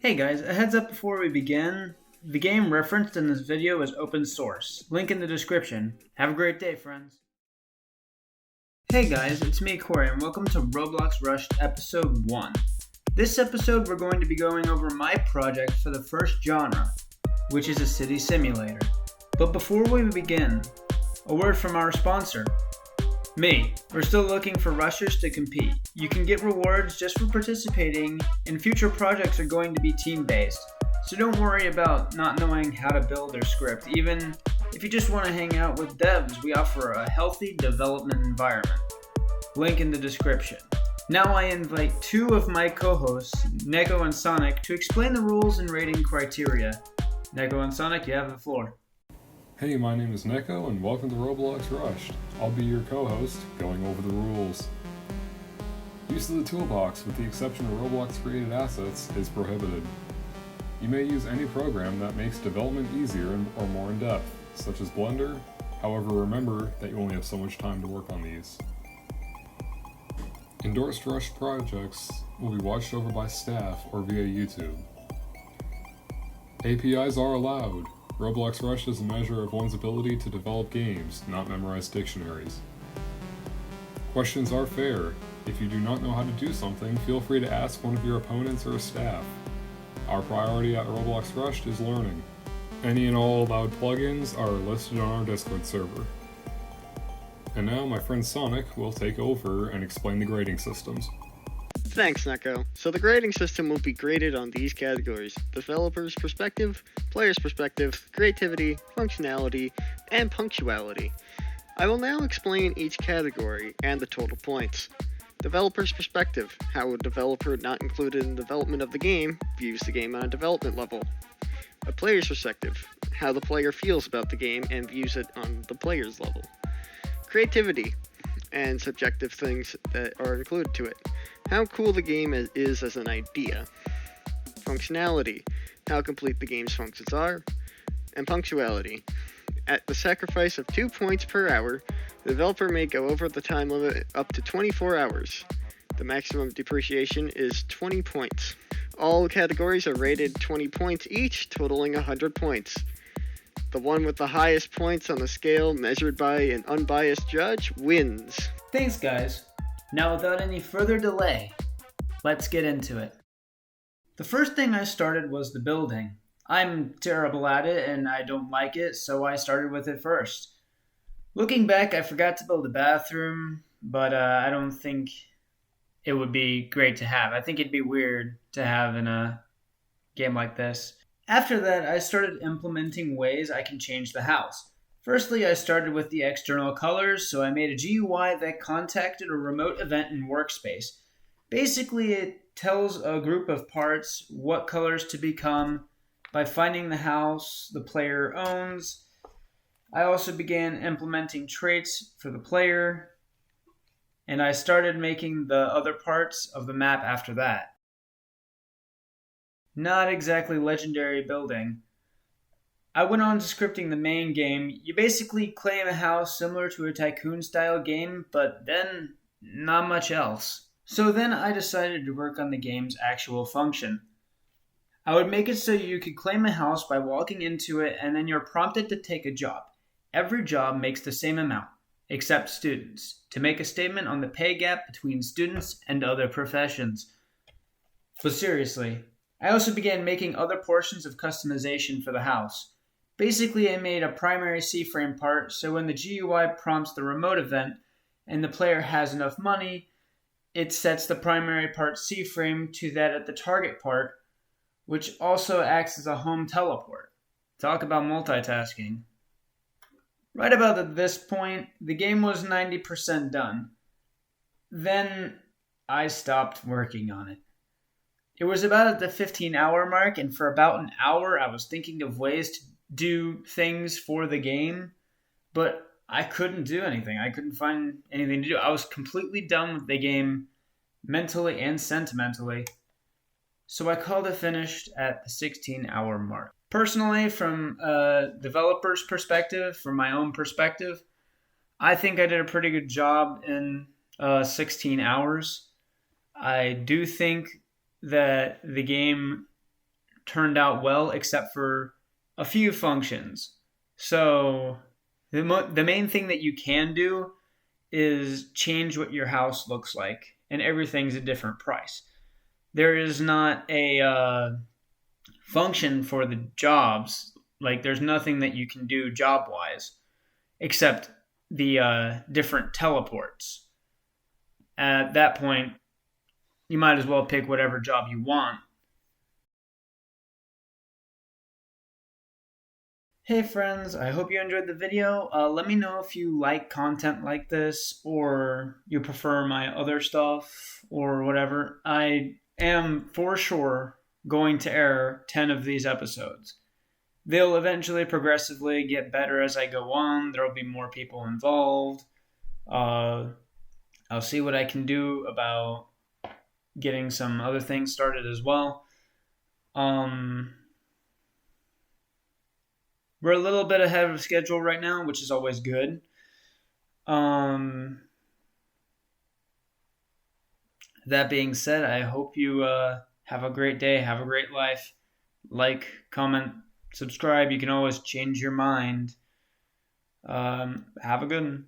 Hey guys, a heads up before we begin. The game referenced in this video is open source. Link in the description. Have a great day, friends. Hey guys, it's me, Corey, and welcome to Roblox Rushed Episode 1. This episode, we're going to be going over my project for the first genre, which is a city simulator. But before we begin, a word from our sponsor. Me. We're still looking for rushers to compete. You can get rewards just for participating, and future projects are going to be team-based. So don't worry about not knowing how to build or script. Even if you just want to hang out with devs, we offer a healthy development environment. Link in the description. Now I invite two of my co-hosts, Neko and Sonic, to explain the rules and rating criteria. Neko and Sonic, you have the floor. Hey, my name is Neko, and welcome to Roblox Rushed. I'll be your co-host, going over the rules. Use of the toolbox, with the exception of Roblox-created assets, is prohibited. You may use any program that makes development easier or more in-depth, such as Blender. However, remember that you only have so much time to work on these. Endorsed Rushed projects will be watched over by staff or via YouTube. APIs are allowed. Roblox Rush is a measure of one's ability to develop games, not memorize dictionaries. Questions are fair. If you do not know how to do something, feel free to ask one of your opponents or staff. Our priority at Roblox Rush is learning. Any and all allowed plugins are listed on our Discord server. And now my friend Sonic will take over and explain the grading systems. Thanks, Neko. So the grading system will be graded on these categories: developer's perspective, player's perspective, creativity, functionality, and punctuality. I will now explain each category and the total points. Developer's perspective: how a developer not included in the development of the game views the game on a development level. A player's perspective: how the player feels about the game and views it on the player's level. Creativity and subjective things that are included to it: how cool the game is as an idea. Functionality: how complete the game's functions are. And punctuality: at the sacrifice of 2 points per hour, the developer may go over the time limit up to 24 hours. The maximum depreciation is 20 points. All categories are rated 20 points each, totaling 100 points. The one with the highest points on the scale, measured by an unbiased judge, wins. Thanks, guys. Now, without any further delay, let's get into it. The first thing I started was the building. I'm terrible at it and I don't like it, so I started with it first. Looking back, I forgot to build a bathroom, but I don't think it would be great to have. I think it'd be weird to have in a game like this. After that, I started implementing ways I can change the house. Firstly, I started with the external colors, so I made a GUI that contacted a remote event in Workspace. Basically, it tells a group of parts what colors to become by finding the house the player owns. I also began implementing traits for the player, and I started making the other parts of the map after that. Not exactly legendary building. I went on to scripting the main game. You basically claim a house similar to a tycoon-style game, but then not much else. So then I decided to work on the game's actual function. I would make it so you could claim a house by walking into it, and then you're prompted to take a job. Every job makes the same amount, except students, to make a statement on the pay gap between students and other professions. But seriously, I also began making other portions of customization for the house. Basically, I made a primary C-frame part, so when the GUI prompts the remote event and the player has enough money, it sets the primary part C-frame to that at the target part, which also acts as a home teleport. Talk about multitasking. Right about at this point, the game was 90% done. Then I stopped working on it. It was about at the 15-hour mark, and for about an hour I was thinking of ways to do things for the game, but I couldn't do anything. I couldn't find anything to do. I was completely done with the game, mentally and sentimentally, so I called it finished at the 16-hour mark. Personally, from a developer's perspective, from my own perspective, I think I did a pretty good job in 16 hours. I do think that the game turned out well except for a few functions. So the main thing that you can do is change what your house looks like, and everything's a different price. There is not a function for the jobs. Like, there's nothing that you can do job wise except the different teleports. At that point, you might as well pick whatever job you want. Hey friends, I hope you enjoyed the video. Let me know if you like content like this or you prefer my other stuff or whatever. I am for sure going to air 10 of these episodes. They'll eventually progressively get better as I go on. There will be more people involved. I'll see what I can do about getting some other things started as well. We're a little bit ahead of schedule right now, which is always good. That being said, I hope you have a great day, have a great life. Like, comment, subscribe. You can always change your mind. Have a good one.